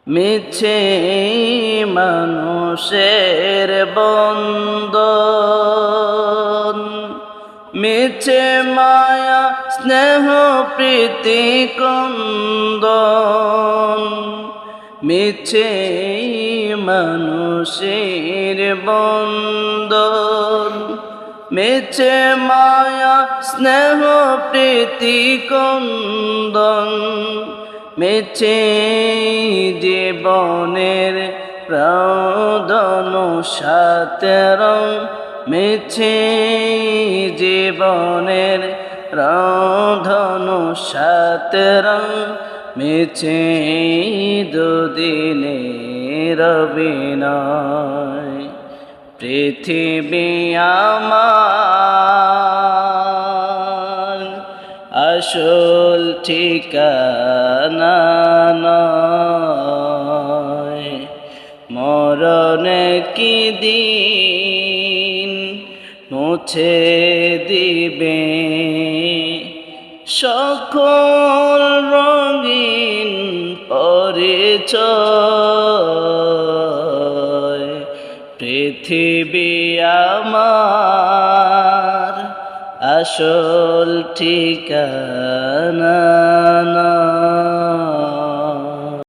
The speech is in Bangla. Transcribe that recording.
মিছে মানুষের বন্ধন, মিছে মায়া স্নেহ প্রীতি ক্রন্দন, মিছে মানুষের বন্ধন, মিছে মায়া স্নেহ প্রীতি ক্রন্দন, মিছে জীবনের প্রদন সাথে রং, মিছে জীবনের প্রদন সাথে রং, মিছে দুদিনের অভিনয়। পৃথিবী আমার আসল ঠিকানা নয়, মরণে কি দিন মুছে দিবে সকল রঙিন পরিচয়। পৃথিবী আমার আসল ঠিকানা নয়।